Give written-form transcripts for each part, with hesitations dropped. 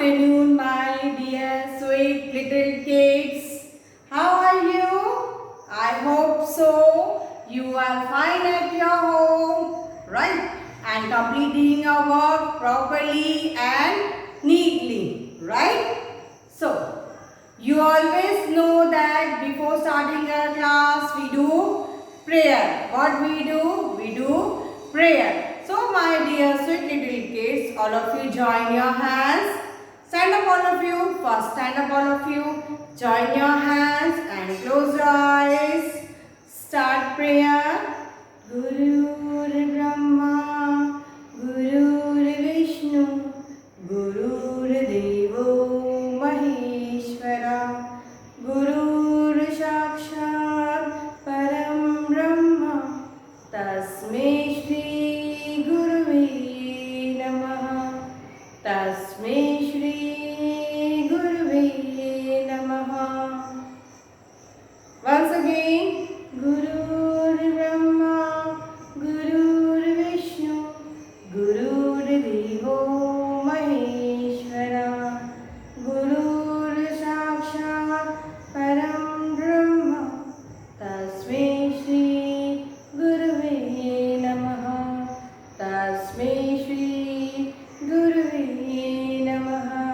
afternoon, my dear sweet little kids. How are you? I hope so. You are fine at your home, right? And completing your work properly and neatly, right? So, you always know that before starting our class, we do prayer. What we do? We do prayer. So, my dear sweet little kids, all of you join your hands. Stand up all of you. First stand up all of you. Join your hands and close your eyes. Start prayer. Guru Brahma, Guru Vishnu, Guru Devo Maheshwara, Guru Sakshat Param Brahma, Tasmai Shri Guruve Namaha, Tasmai Shri Guruve Namaha. Once again, Guru Brahma, Guru Vishnu, Guru Devo Maheshwara, Guru Sakshat Param Brahma, Tasmai Shri Guruve Namaha, Tasmai Shri Guruve Namaha.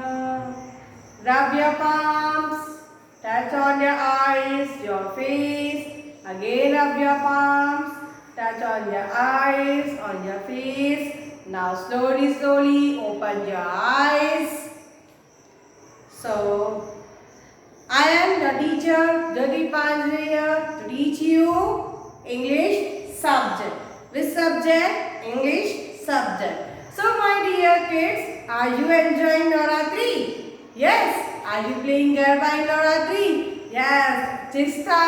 Rub your palms, touch on your eyes, your face. Again rub your palms, touch on your eyes, on your face. Now slowly open your eyes. So, I am the teacher Jaggi Pandre here to teach you English subject. Which subject? English subject. So my dear kids, are you enjoying Navratri? Yes. Are you playing Garba in Navratri? Yes. Chista,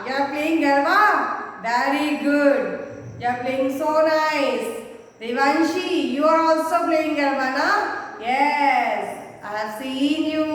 you are playing Garba? Very good. You are playing so nice. Devanshi, you are also playing Garba, na? Yes. I have seen you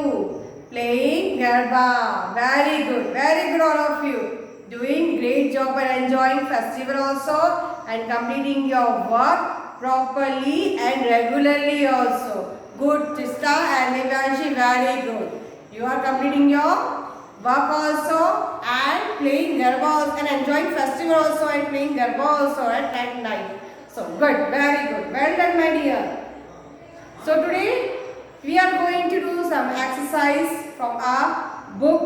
playing Garba. Very good all of you. Doing great job and enjoying festival also and completing your work properly and regularly also. Good, Chista and Devanshi, very good. You are completing your work also and playing Garba also and enjoying festival also and playing Garba also at night. So good, very good. Well done, my dear. So today we are going to do some exercise from our book,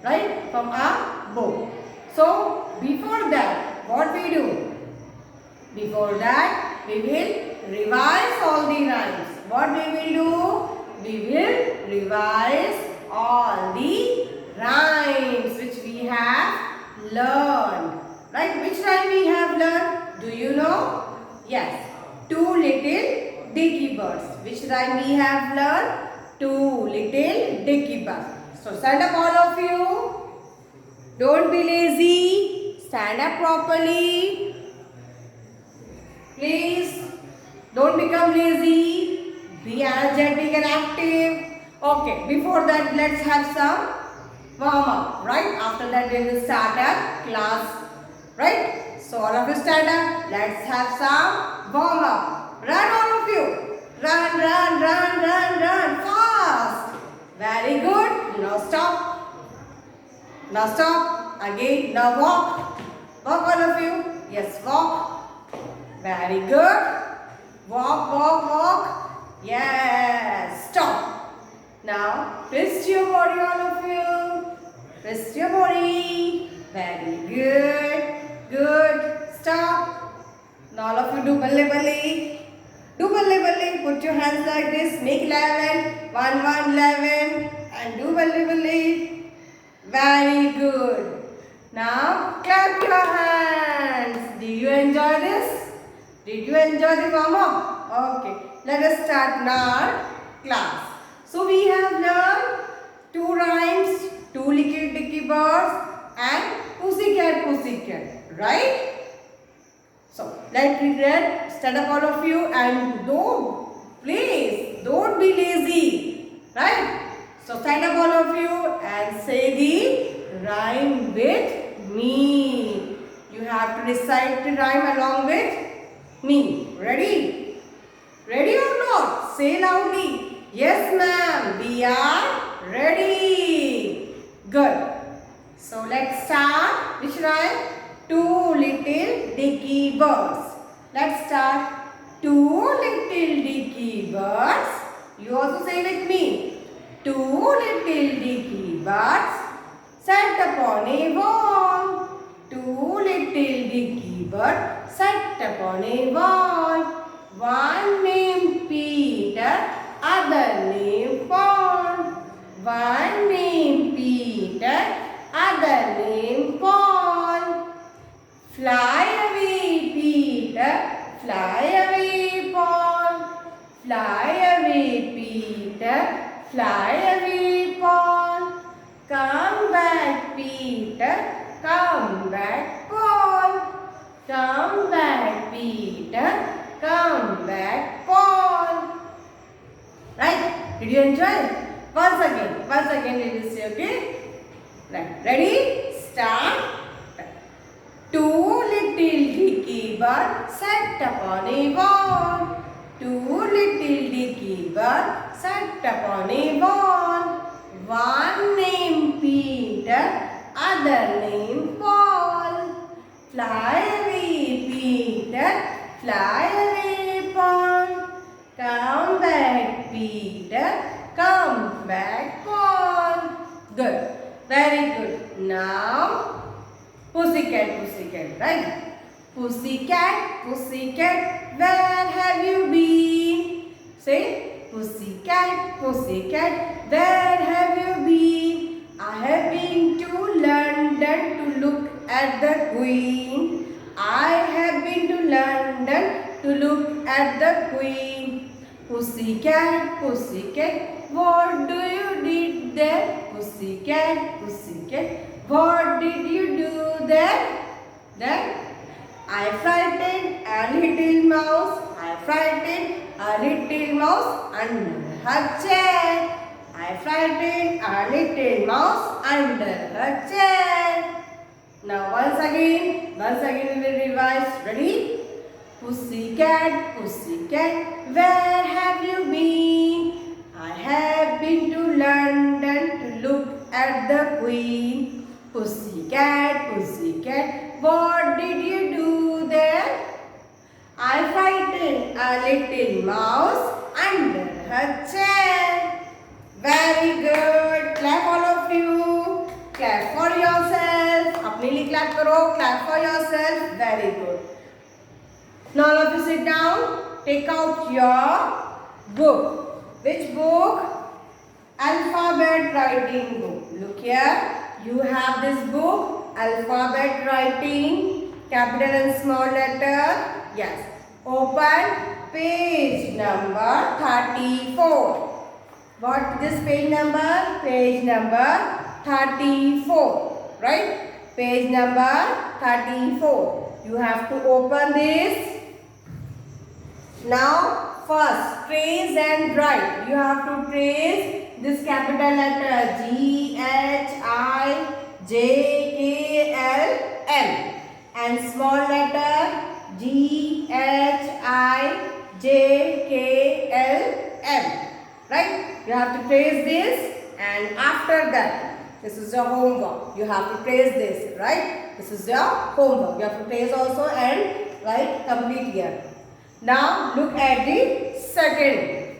right? From our book. So before that, what we do? Before that, we will revise all the rhymes. What we will do? We will revise all the rhymes which we have learned. Right? Which rhyme we have learned? Do you know? Yes. Two little dicky birds. Which rhyme we have learned? Two little dicky birds. So stand up all of you. Don't be lazy. Stand up properly. Please don't become lazy. Be energetic and active. Okay, before that let's have some warm up, right? After that we will start our class, right? So all of you stand up. Let's have some warm up. Run all of you. Run fast. Very good. Now stop. Now stop. Again. Now walk. Walk all of you. Yes, walk. Very good. Walk. Yes. Stop. Now twist your body all of you. Twist your body. Very good. Stop. Now all of you do balle. Do balle. Put your hands like this. Make 11. 1, 11. And do balle. Very good. Now clap your hands. Did you enjoy this? Did you enjoy the warm up? Okay. Let us start now class. So we have learned two rhymes, two little dicky birds and pussycat, right? So let's read. Stand up all of you and don't be lazy, right? So stand up all of you and say the rhyme with me. You have to recite the rhyme along with me. Ready? Ready or not? Say loudly. Yes, ma'am. We are ready. Good. So let's start. Which rhyme? Two little dicky birds. Let's start. Two little dicky birds. You also say with me. Two little dicky birds sat upon a wall. Two little dicky birds sat upon a wall. One named Peter, other named Paul. One named Peter, other named Paul. Fly away, Peter, fly away, Paul. Fly away, Peter, fly away, Paul. Come back, Peter, come back, Paul. Come back, Peter, come back, Paul. Right? Did you enjoy? Once again we will say, okay? Right. Ready? Start. Two little dicky birds sat upon a wall. Two little dicky birds sat upon a wall. One named Peter, other named Paul. Fly away, Peter, fly away, Paul. Come back, Peter, come back, Paul. Good. Very good. Now, pussycat, right? Pussycat, pussycat, where have you been? Say, pussycat, where have you been? I have been to London to look at the Queen. I have been to London to look at the Queen. Pussycat, what do you did there? Pussycat, what did you do there? I frightened a little mouse. I frightened a little mouse under her chair. I frightened a little mouse under her chair. Now once again we will revise. Ready? Pussycat, where have you been? I have been to London to look at the Queen. Pussycat, what did you do there? I frightened a little mouse under her chair. Very good. Clap all of you. Clap for yourself. अपने लिए clap करो. Clap for yourself. Very good. Now all of you sit down. Take out your book. Which book? Alphabet writing book. Look here. You have this book. Alphabet writing. Capital and small letter. Yes. Open page number 34. What this page number? Page number 34. Right? Page number 34. You have to open this. Now first trace and write. You have to trace this capital letter G, H, I, J, K, L, M and small letter G, H, I, J, K, L, M. Right? You have to trace this and after that, this is your homework. You have to trace this, right? This is your homework. You have to trace also and write complete here. Now look at the second.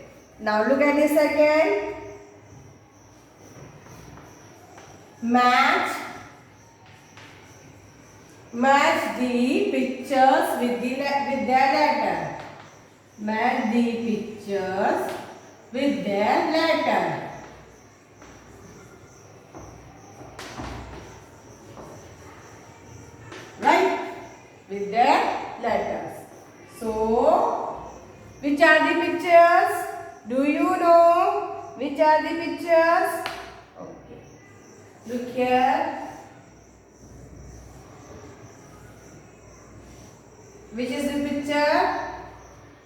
Match the pictures with their letter. Match the pictures with their letter. Right? With their letters. So, which are the pictures? Do you know which are the pictures? Okay. Look here. Which is the picture?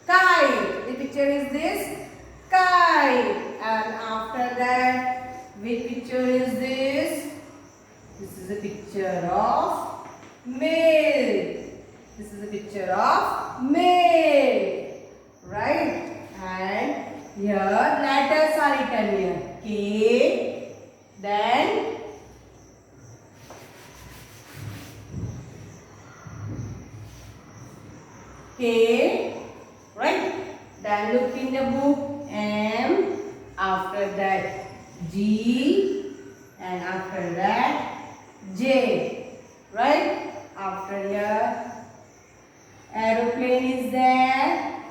Kite. The picture is this kite. And after that, which picture is this? This is a picture of milk. This is a picture of milk. Right? And here letter K, right? Then look in the book, M, after that G, and after that J, right? After here, aeroplane is there.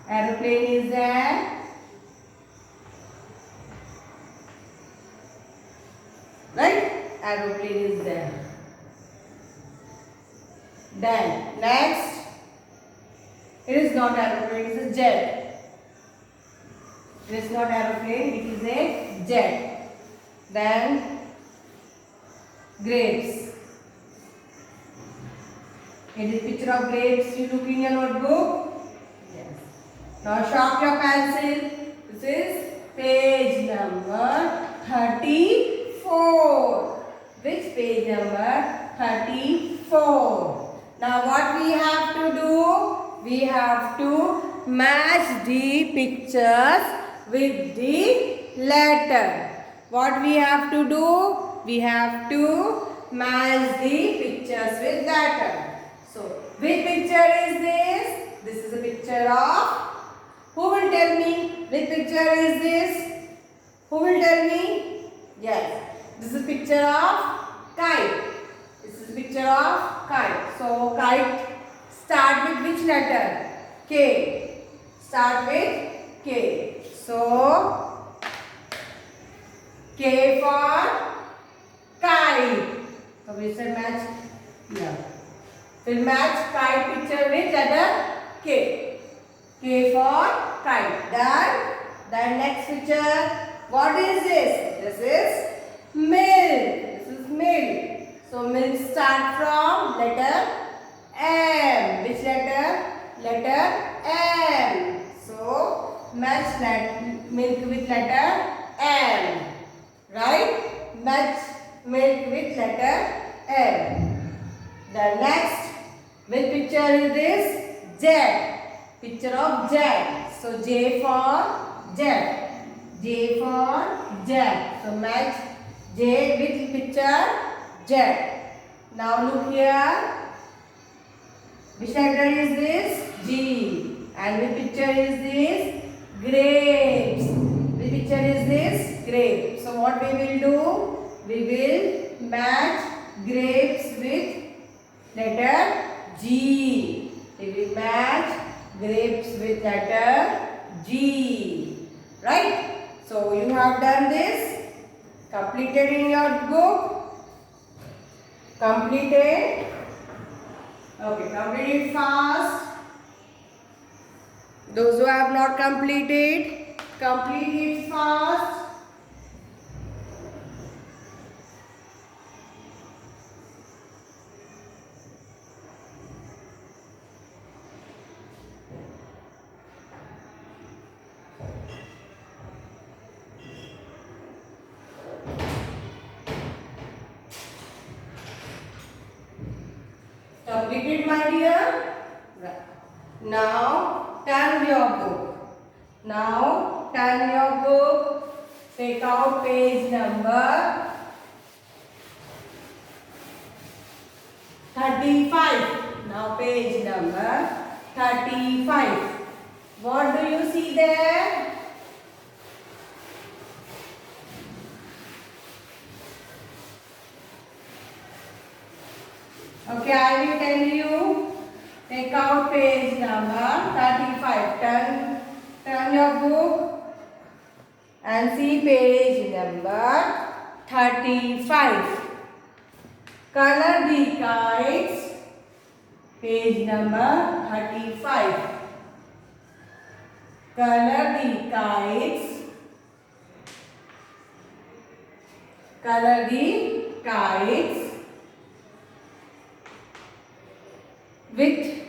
Aeroplane is there. Right? Aeroplane is there. Then next, it is not aeroplane, it is a jet. It is not aeroplane, it is a jet. Then grapes. It is picture of grapes. You look in your notebook. Yes. Now sharp your pencil. This is page number 34. Which page number? 34. Now what we have to do? We have to match the pictures with the letter. What we have to do? We have to match the pictures with letter. So, which picture is this? This is a picture of, who will tell me which picture is this? Who will tell me? Yes, this is a picture of kite. This is a picture of kite. So, kite start with which letter? K. Start with K. So, K for kite. So, we should match here. We'll match kite picture with letter K. K for kite. Then next picture. What is this? This is milk. This is milk. So milk start from letter M. Which letter? Letter M. So match that milk with letter M. Right? Match milk with letter M. The next, which picture is this? Jet. Picture of jet. So J for jet. J for jet. So match J with picture jet. Now look here. Which letter is this? G. And which picture is this? Grapes. Which picture is this? Grape. So what we will do? We will match grapes with letter G. We will match grapes with letter G. Right? So you have done this. Completed in your book. Completed. Okay, complete it fast. Those who have not completed, complete it fast. Completed, my dear? Right. Now, turn your book. Now, turn your book. Take out page number 35. Now, page number 35. What do you see there? Okay, I will tell you. Take out page number 35. Turn your book and see page number 35. Color the kites. Page number 35. Color the kites. Color the kites with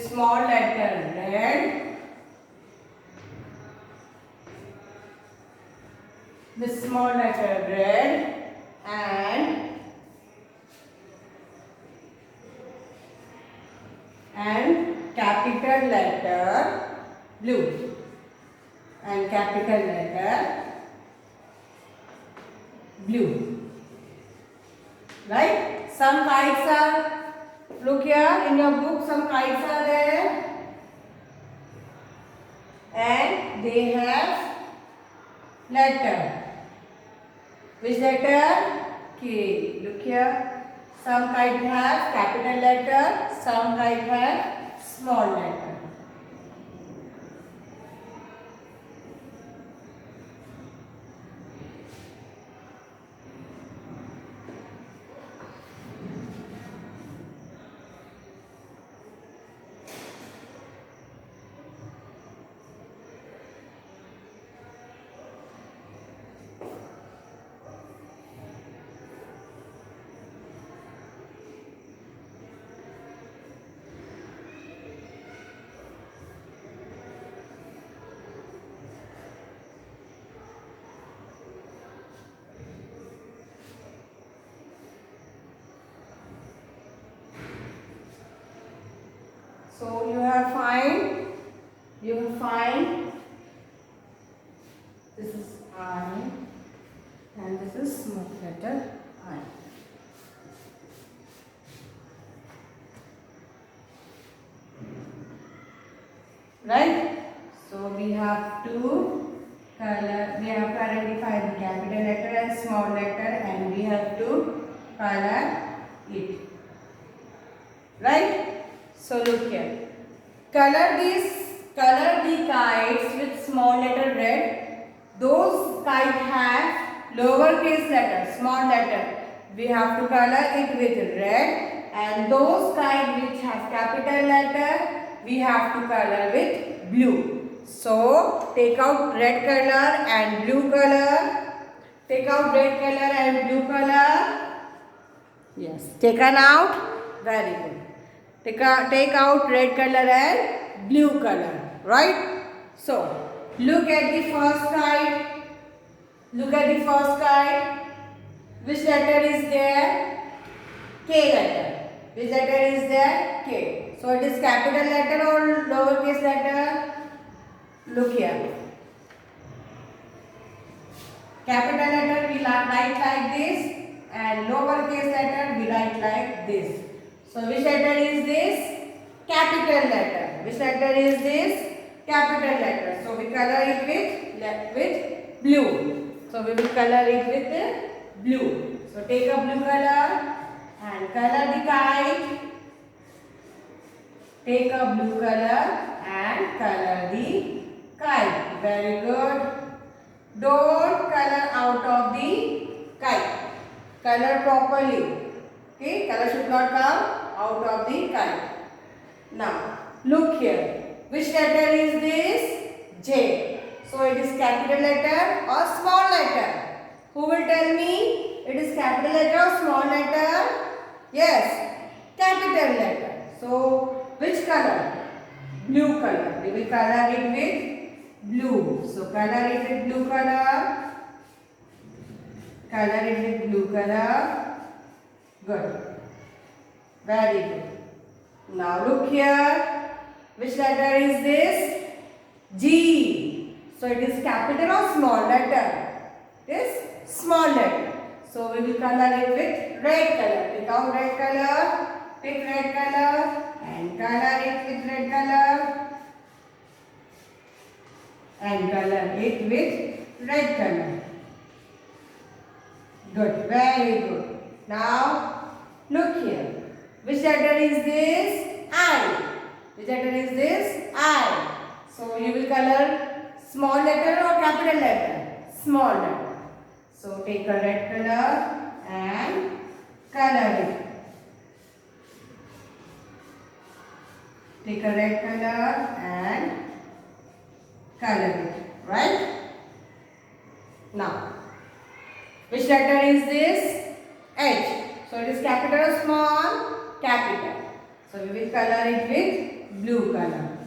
small letter red, with small letter red and capital letter blue. and capital letter blue. Right? Some kites are, look here in your book, some kites are there and they have letter. Which letter? K. Look here. Some kite have capital letter, some kite have small letter. So you have find this is I and this is small letter I. Right? So we have to identify the capital letter and small letter and we have to color it. Right? So look here. Color the kites with small letter red. Those kites have lowercase letter, small letter. We have to color it with red. And those kites which have capital letter, we have to color with blue. So take out red color and blue color. Take out red color and blue color. Yes. Taken out. Very good. Take out red color and blue color, right? So, look at the first kite. Look at the first kite. Which letter is there? K letter. Which letter is there? K. So, it is capital letter or lowercase letter? Look here. Capital letter we write like this and lowercase letter we write like this. So, which letter is this? Capital letter. Which letter is this? Capital letter. So, we color it with blue. So, we will color it with blue. So, take a blue color and color the kite. Take a blue color and color the kite. Very good. Don't color out of the kite. Color properly. Okay, color should not come out of the kite. Now, look here. Which letter is this? J. So, it is capital letter or small letter? Who will tell me? It is capital letter or small letter? Yes, capital letter. So, which color? Blue color. We will color it with blue. So, color it with blue color. Color it with blue color. Good. Very good. Now look here. Which letter is this? G. So it is capital or small letter? It is small letter. So we will color it with red color. Take out red color. Pick red color and color it with red color. And color it with red color. Good. Very good. Now look here. Which letter is this? I. Which letter is this? I. So you will color small letter or capital letter? Small letter. So take a red color and color it. Take a red color and color it. Right? Now, which letter is this? H. So it is capital or small? Capital. So we will color it with blue color.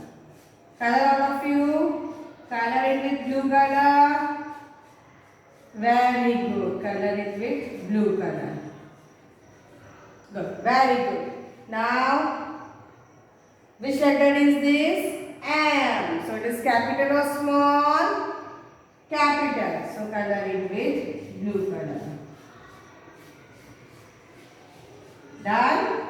Color all of you. Color it with blue color. Very good. Color it with blue color. Good. Very good. Now, which letter is this? M. So it is capital or small? capital. So color it with blue color. Done?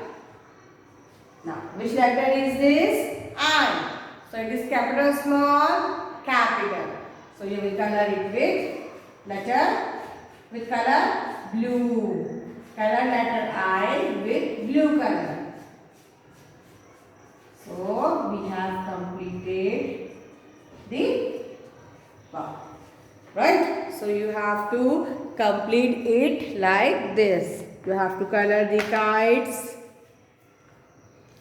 Now, which letter is this? I. So it is capital, small, capital. So you will color it with letter, with color blue. Color letter I with blue color. So we have completed the box. Right? So you have to complete it like this. You have to color the kites.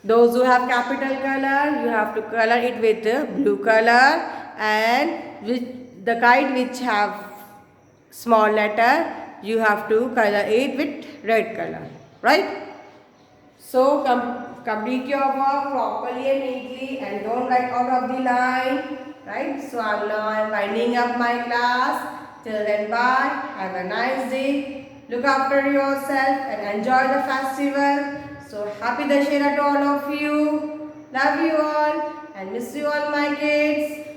Those who have capital color, you have to color it with the blue color, and with the kite which have small letter, you have to color it with red color. Right? So complete your work properly and neatly, and don't write out of the line. Right? So I'm winding up my class. Till then, bye. Have a nice day. Look after yourself and enjoy the festival. So happy Dussehra to all of you. Love you all and miss you all, my kids.